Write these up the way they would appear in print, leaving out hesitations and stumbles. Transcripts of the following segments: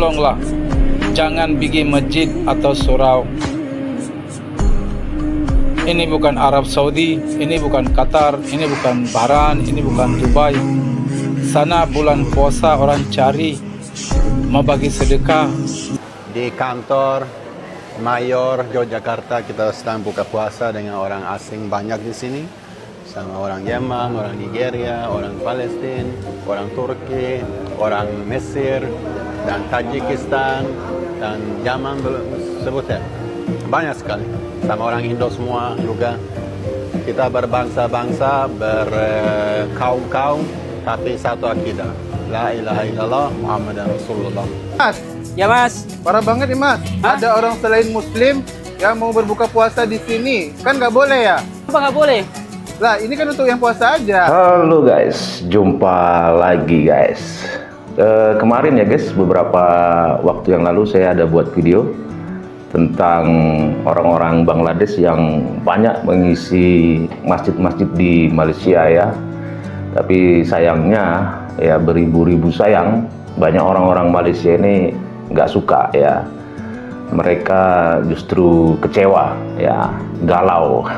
Tolonglah, jangan bikin masjid atau surau. Ini bukan Arab Saudi, ini bukan Qatar, ini bukan Bahrain, ini bukan Dubai. Sana bulan puasa orang cari mau bagi sedekah. Di kantor Mayor Yogyakarta kita sedang buka puasa dengan orang asing banyak di sini, sama orang Yaman, orang Nigeria, orang Palestina, orang Turki, orang Mesir, dan Tajikistan, dan Yaman sebutnya banyak sekali, sama orang Indo semua juga. Kita berbangsa-bangsa, berkaum-kaum, tapi satu akidah, la ilaha illallah Muhammadan Rasulullah. Mas, Ya Mas, parah banget nih Mas. Hah? Ada orang selain Muslim yang mau berbuka puasa di sini, kan nggak boleh ya? apa nggak boleh? Lah, ini kan untuk yang puasa aja. Halo guys, jumpa lagi guys. Kemarin ya guys, beberapa waktu yang lalu saya ada buat video tentang orang-orang Bangladesh yang banyak mengisi masjid-masjid di Malaysia ya. Tapi sayangnya ya, beribu-ribu sayang, banyak orang-orang Malaysia ini nggak suka ya. Mereka justru kecewa ya, galau.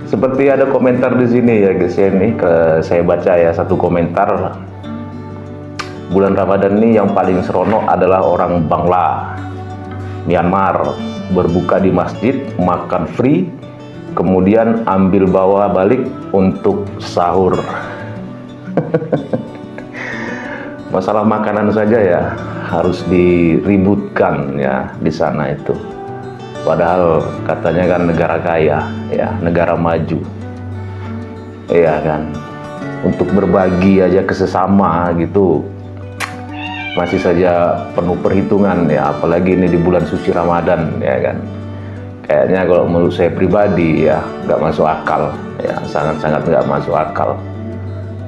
Seperti ada komentar di sini ya guys ya, ini saya baca ya satu komentar. Bulan Ramadan ini yang paling seronok adalah orang Bangla, Myanmar, berbuka di masjid, makan free, kemudian ambil bawa balik untuk sahur. Masalah makanan saja ya harus diributkan ya di sana itu. Padahal katanya kan negara kaya ya, negara maju. Iya kan. Untuk berbagi aja ke sesama gitu masih saja penuh perhitungan ya, apalagi ini di bulan suci Ramadan ya kan. Kayaknya kalau menurut saya pribadi ya nggak masuk akal ya, sangat-sangat nggak masuk akal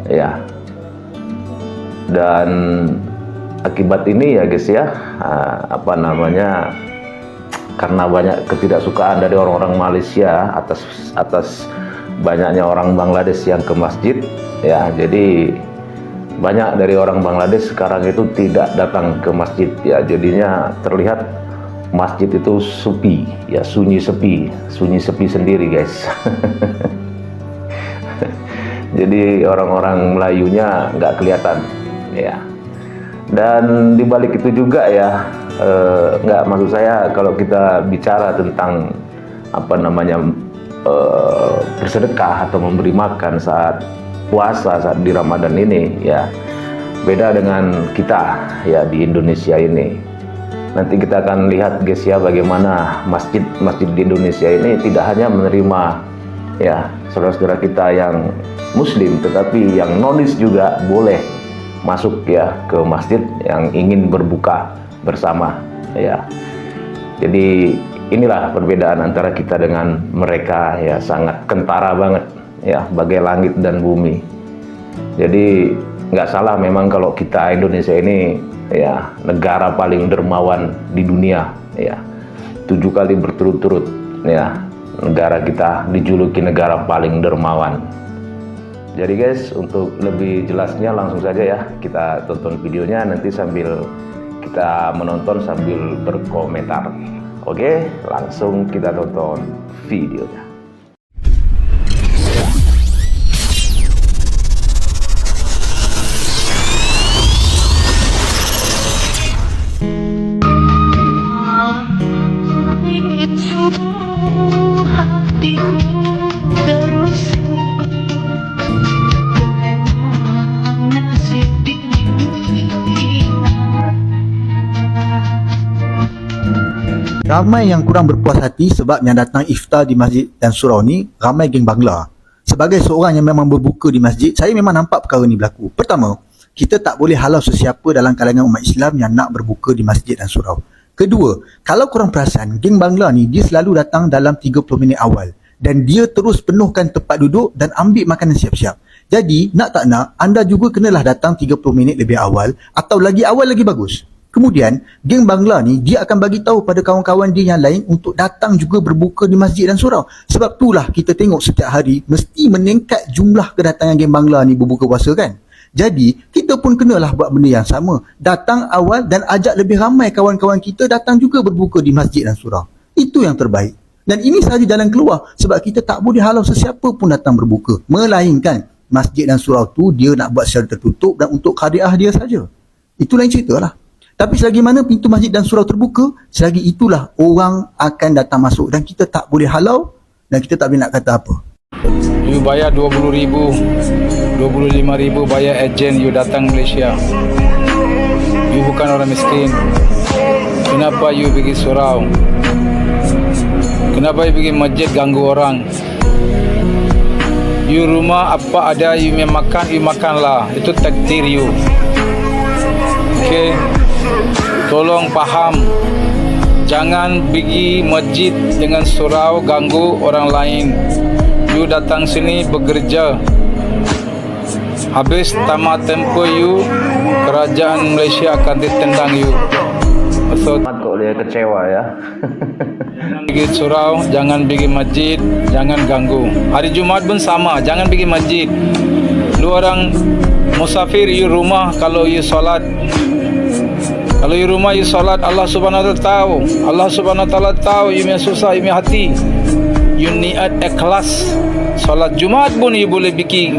ya. Dan akibat ini ya guys ya, karena banyak ketidaksukaan dari orang-orang Malaysia atas banyaknya orang Bangladesh yang ke masjid ya, jadi banyak dari orang Bangladesh sekarang itu tidak datang ke masjid ya, jadinya terlihat masjid itu sepi ya, sunyi sepi sendiri guys. Jadi orang-orang Melayunya nggak kelihatan ya. Dan dibalik itu juga ya, nggak, maksud saya kalau kita bicara tentang bersedekah atau memberi makan saat puasa, saat di Ramadan ini ya, beda dengan kita ya di Indonesia ini. Nanti kita akan lihat guys ya, bagaimana masjid di Indonesia ini tidak hanya menerima ya saudara-saudara kita yang Muslim, tetapi yang nonis juga boleh masuk ya ke masjid yang ingin berbuka bersama ya. Jadi inilah perbedaan antara kita dengan mereka ya, sangat kentara banget ya, bagai langit dan bumi. Jadi nggak salah memang kalau kita Indonesia ini ya negara paling dermawan di dunia ya, 7 kali berturut-turut ya negara kita dijuluki negara paling dermawan. Jadi guys, untuk lebih jelasnya langsung saja ya kita tonton videonya, nanti sambil kita menonton sambil berkomentar. Oke, langsung kita tonton videonya. Ramai yang kurang berpuas hati sebab yang datang iftar di masjid dan surau ni ramai geng Bangla. Sebagai seorang yang memang berbuka di masjid, saya memang nampak perkara ni berlaku. Pertama, kita tak boleh halau sesiapa dalam kalangan umat Islam yang nak berbuka di masjid dan surau. Kedua, kalau korang perasan, geng Bangla ni dia selalu datang dalam 30 minit awal dan dia terus penuhkan tempat duduk dan ambil makanan siap-siap. Jadi, nak tak nak, anda juga kenalah datang 30 minit lebih awal atau lagi awal lagi bagus. Kemudian, geng Bangla ni dia akan bagi tahu pada kawan-kawan dia yang lain untuk datang juga berbuka di masjid dan surau. Sebab itulah kita tengok setiap hari mesti meningkat jumlah kedatangan geng Bangla ni berbuka puasa kan. Jadi, kita pun kenalah buat benda yang sama. Datang awal dan ajak lebih ramai kawan-kawan kita datang juga berbuka di masjid dan surau. Itu yang terbaik. Dan ini sahaja jalan keluar sebab kita tak boleh halau sesiapa pun datang berbuka. Melainkan masjid dan surau tu dia nak buat secara tertutup dan untuk khadiah dia saja. Itu lain cerita lah. Tapi selagi mana pintu masjid dan surau terbuka, selagi itulah orang akan datang masuk dan kita tak boleh halau dan kita tak boleh nak kata apa. You bayar 20,000, 25,000 bayar ejen you datang Malaysia. You bukan orang miskin. Kenapa you pergi surau? Kenapa you pergi masjid ganggu orang? You rumah apa ada you makan, you makanlah. Itu takdir you. Okay? Tolong faham. Jangan pergi masjid dengan surau ganggu orang lain. You datang sini bekerja. Habis tamat tempoh you, kerajaan Malaysia akan ditendang you. So, Kok dia kecewa ya. pergi surau, jangan pergi masjid, jangan ganggu. Hari Jumaat pun sama, jangan pergi masjid. Lu orang musafir, you rumah kalau you solat. Kalau you rumah you solat, Allah Subhanahu Wa Taala tahu. Allah Subhanahu Wa Taala tahu you punya susah, you punya hati. You niat ikhlas. Solat Jumaat pun you boleh pergi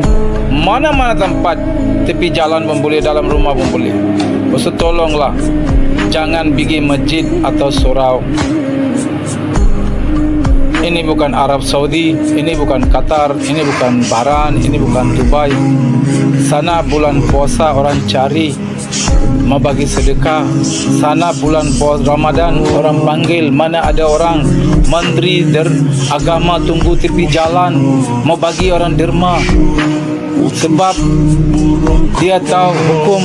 mana-mana tempat, tepi jalan pun boleh, dalam rumah pun boleh. Maksud tolonglah, jangan pergi masjid atau surau. Ini bukan Arab Saudi, ini bukan Qatar, ini bukan Bahrain, ini bukan Dubai. Sana bulan puasa orang cari mau bagi sedekah. Sana bulan puasa Ramadan orang panggil, mana ada orang menteri agama tunggu tepi jalan mau bagi orang derma. Sebab dia tahu hukum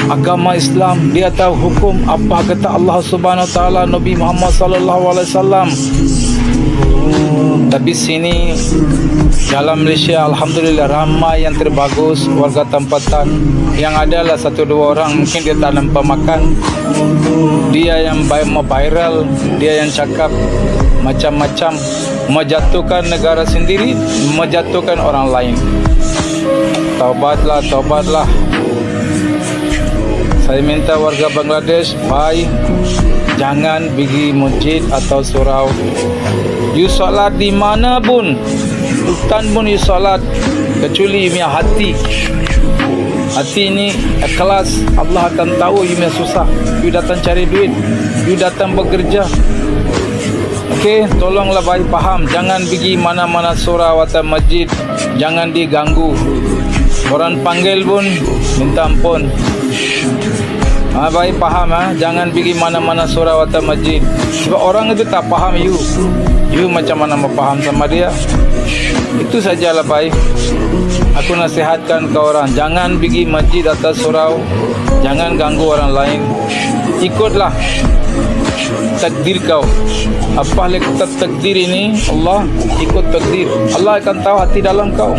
agama Islam, dia tahu hukum apa kata Allah Subhanahu Wa Taala, Nabi Muhammad sallallahu alaihi wasallam. Tapi sini dalam Malaysia alhamdulillah ramai yang terbagus warga tempatan. Yang adalah 1-2 orang mungkin dia tak nampak makan. Dia yang mau viral, dia yang cakap macam-macam, menjatuhkan negara sendiri, menjatuhkan orang lain. Taubatlah, taubatlah. Saya minta warga Bangladesh, baik, jangan pergi masjid atau surau. You solat di mana pun, hutan pun you solat, kecuali you punya hati. Hati ini ikhlas, Allah akan tahu you punya susah. You datang cari duit, you datang bekerja. Okey, tolonglah baik faham, jangan pergi mana-mana surau atau masjid, jangan diganggu. Orang panggil pun minta ampun. Baik faham, jangan pergi mana-mana surau atau masjid. Sebab orang itu tak faham you. You macam mana mau faham sama dia. Itu sajalah baik. Aku nasihatkan ke orang, jangan pergi masjid atau surau, jangan ganggu orang lain. Ikutlah takdir kau. Apa kata takdir ini? Allah ikut takdir. Allah akan tahu hati dalam kau.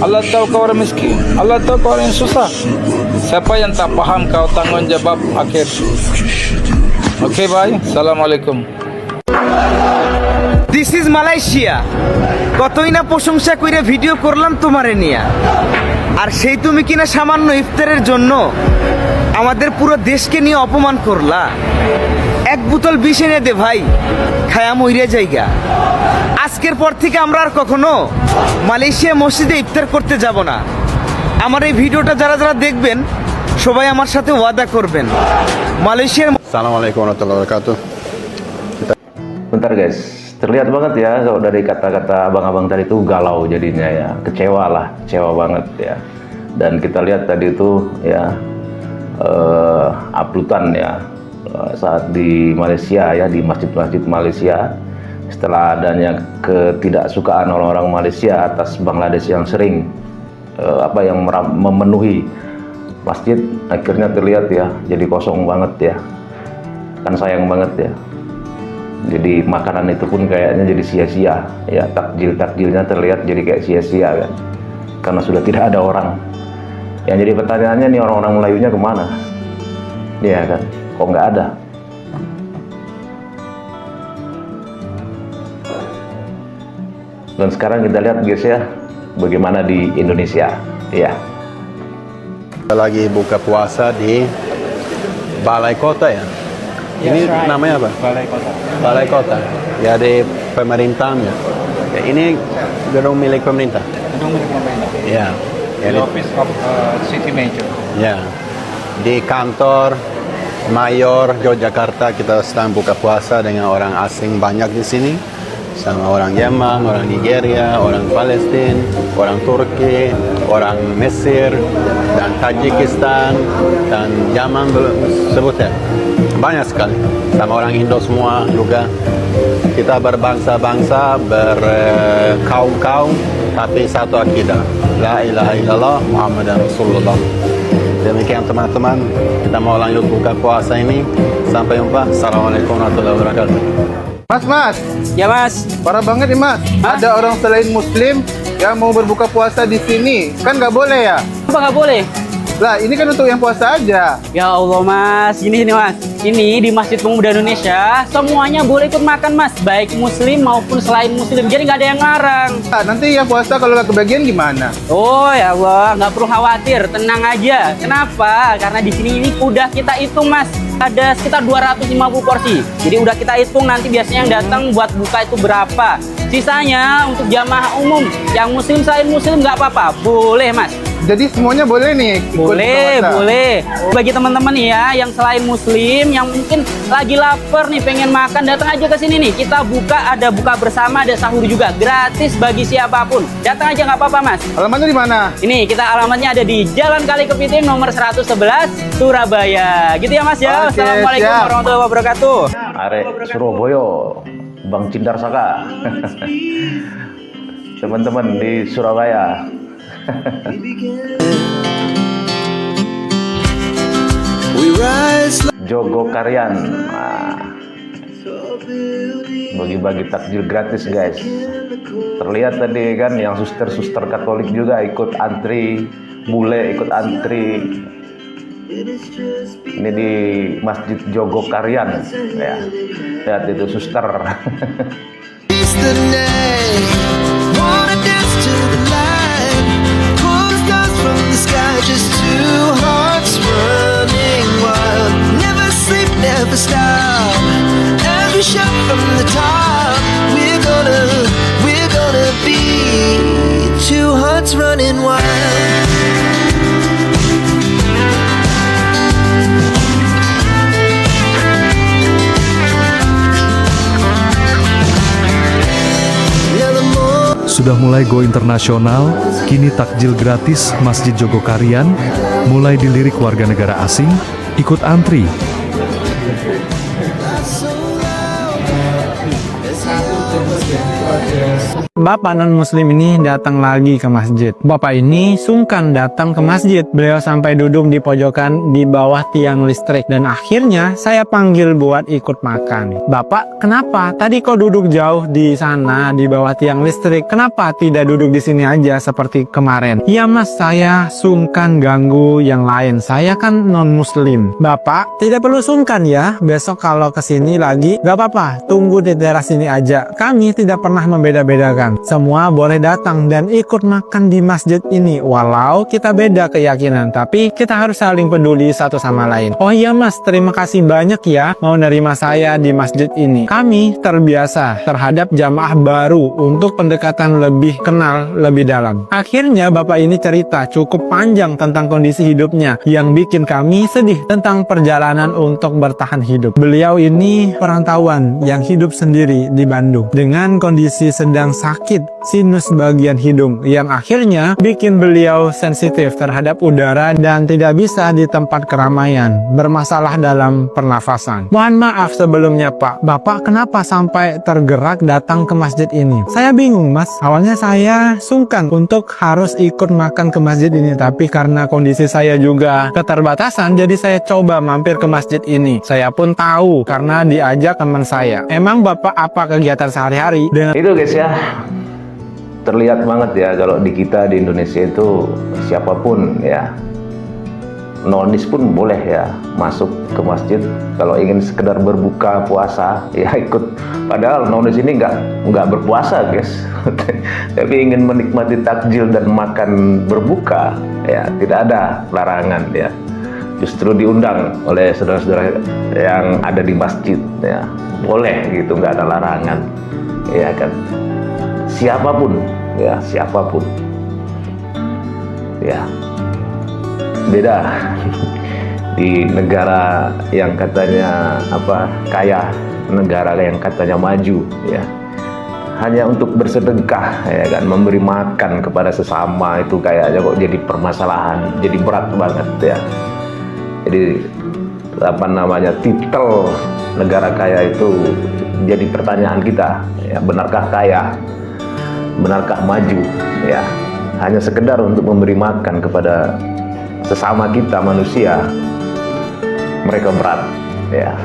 Allah tahu kau orang miskin, Allah tahu kau orang yang susah. Siapa yang tak faham kau tanggung jawab akhir. Okey, bye. Assalamualaikum. This is Malaysia. কতই না প্রশংসা করে ভিডিও করলাম তোমারে নিয়ে, আর সেই তুমি কিনা সামান্য ইফতারের জন্য আমাদের পুরো দেশকে নিয়ে অপমান করলা। এক বোতল বিষ এনে দে ভাই, খায়া মইরে জায়গা। আজকের পর থেকে আমরা আর কখনো মালয়েশিয়া মসজিদে ইফতার করতে যাব না। আমার এই ভিডিওটা যারা যারা দেখবেন সবাই আমার সাথে ওয়াদা করবেন মালয়েশিয়ার। Assalamualaikum warahmatullahi wabarakatuh. Bentar guys, terlihat banget ya kalau dari kata-kata abang-abang tadi itu galau jadinya ya, kecewa banget ya. Dan kita lihat tadi itu ya uploadan ya saat di Malaysia ya, di masjid-masjid Malaysia, setelah adanya ketidaksukaan orang-orang Malaysia atas Bangladesh yang sering yang memenuhi masjid, akhirnya terlihat ya jadi kosong banget ya. Kan sayang banget ya. Jadi makanan itu pun kayaknya jadi sia-sia ya, takjil-takjilnya terlihat jadi kayak sia-sia kan, karena sudah tidak ada orang. Yang jadi pertanyaannya nih, orang-orang Melayunya kemana? Ya kan, kok nggak ada? Dan sekarang kita lihat guys ya, bagaimana di Indonesia ya. Kita lagi buka puasa di Balai Kota ya. Ini namanya apa? Balai Kota. Balai Kota. Ya di pemerintahnya. Ya, ini gedung milik pemerintah. Gedung milik pemerintah. Ya. Ya, The Office of City Manager. ya. Di kantor Mayor Yogyakarta kita sedang buka puasa dengan orang asing banyak di sini. Sama orang Yaman, orang Nigeria, orang Palestina, orang Turki, orang Mesir, dan Tajikistan, dan Yaman sebutnya. Banyak sekali. Sama orang Indo semua juga. Kita berbangsa-bangsa, berkaum-kaum, tapi satu akidah. La ilaha illallah Muhammadan Rasulullah. Demikian teman-teman, kita mau lanjut buka puasa ini. Sampai jumpa. Assalamualaikum warahmatullahi wabarakatuh. Mas, Ya mas, parah banget nih mas. Ada orang selain Muslim yang mau berbuka puasa di sini, kan nggak boleh ya? apa nggak boleh? Lah, ini kan untuk yang puasa aja. Ya Allah mas, gini mas. Ini di Masjid Pemuda Indonesia, semuanya boleh ikut makan mas, baik Muslim maupun selain Muslim. Jadi nggak ada yang ngarang. Nah, nanti yang puasa kalau nggak kebagian gimana? Oh ya Allah, nggak perlu khawatir, tenang aja. Kenapa? Karena di sini ini udah kita hitung mas. Ada sekitar 250 porsi. Jadi udah kita hitung nanti biasanya yang datang buat buka itu berapa. Sisanya untuk jamaah umum, yang Muslim selain Muslim nggak apa-apa, boleh mas. Jadi semuanya boleh nih ikut Boleh, puasa? boleh. Bagi teman-teman nih ya, yang selain Muslim, yang mungkin lagi lapar nih, pengen makan, datang aja ke sini nih. Kita buka, ada buka bersama, ada sahur juga, gratis bagi siapapun. Datang aja nggak apa-apa mas. Alamatnya di mana? Ini kita alamatnya ada di Jalan Kali Kepiting nomor 111 Surabaya. Gitu ya mas ya. Oke, Assalamualaikum siap. warahmatullahi wabarakatuh. Arek Surabaya, Bang Cindar Saka. Teman-teman di Surabaya. Jogo Karyan. Nah, bagi-bagi takjil gratis guys. Terlihat tadi kan yang suster-suster Katolik juga ikut antri, bule ikut antri. Ini di Masjid Jogo Karyan ya. Lihat itu suster. Never stop. Every shot from the top. We're gonna be two hearts running wild. Sudah mulai go internasional, kini takjil gratis Masjid Jogokarian mulai dilirik warga negara asing, ikut antri. Bapak non-muslim ini datang lagi ke masjid. Bapak ini sungkan datang ke masjid. Beliau sampai duduk di pojokan di bawah tiang listrik. Dan akhirnya saya panggil buat ikut makan. Bapak, kenapa? Tadi kok duduk jauh di sana di bawah tiang listrik? Kenapa tidak duduk di sini aja seperti kemarin? Ya mas, saya sungkan ganggu yang lain. Saya kan non-muslim. Bapak, tidak perlu sungkan ya. Besok kalau kesini lagi, gak apa-apa. Tunggu di teras sini aja. Kami tidak pernah membeda-bedakan. Semua boleh datang dan ikut makan di masjid ini. Walau kita beda keyakinan, tapi kita harus saling peduli satu sama lain. Oh iya mas, terima kasih banyak ya mau nerima saya di masjid ini. Kami terbiasa terhadap jamaah baru untuk pendekatan lebih kenal lebih dalam. Akhirnya bapak ini cerita cukup panjang tentang kondisi hidupnya yang bikin kami sedih tentang perjalanan untuk bertahan hidup. Beliau ini perantauan yang hidup sendiri di Bandung dengan kondisi sedang sakit sinus bagian hidung yang akhirnya bikin beliau sensitif terhadap udara dan tidak bisa di tempat keramaian, bermasalah dalam pernafasan. Mohon maaf sebelumnya Pak, Bapak kenapa sampai tergerak datang ke masjid ini? Saya bingung mas, awalnya saya sungkan untuk harus ikut makan ke masjid ini, tapi karena kondisi saya juga keterbatasan, jadi saya coba mampir ke masjid ini. Saya pun tahu karena diajak teman saya. Emang Bapak apa kegiatan sehari-hari dengan Itu guys ya, terlihat banget ya kalau di kita di Indonesia itu siapapun ya nonis pun boleh ya masuk ke masjid kalau ingin sekedar berbuka puasa ya ikut. Padahal nonis ini nggak berpuasa guys, tapi ingin menikmati takjil dan makan berbuka ya tidak ada larangan ya. Justru diundang oleh saudara-saudara yang ada di masjid ya, boleh gitu, nggak ada larangan ya kan. Siapapun ya, siapapun ya. Beda di negara yang katanya kaya, negara yang katanya maju ya, hanya untuk bersedekah ya kan, memberi makan kepada sesama itu kayaknya kok jadi permasalahan, jadi berat banget ya. Jadi titel negara kaya itu jadi pertanyaan kita ya, benarkah kaya, benarkah maju ya, hanya sekedar untuk memberi makan kepada sesama kita manusia, mereka berat ya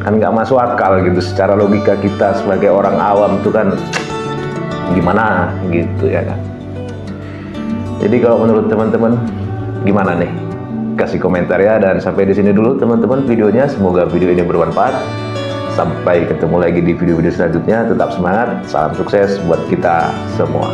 kan, nggak masuk akal gitu secara logika kita sebagai orang awam itu kan gimana gitu ya kan. Jadi kalau menurut teman-teman gimana nih, kasih komentar ya. Dan sampai di sini dulu teman-teman videonya, semoga video ini bermanfaat. Sampai ketemu lagi di video-video selanjutnya, tetap semangat, salam sukses buat kita semua.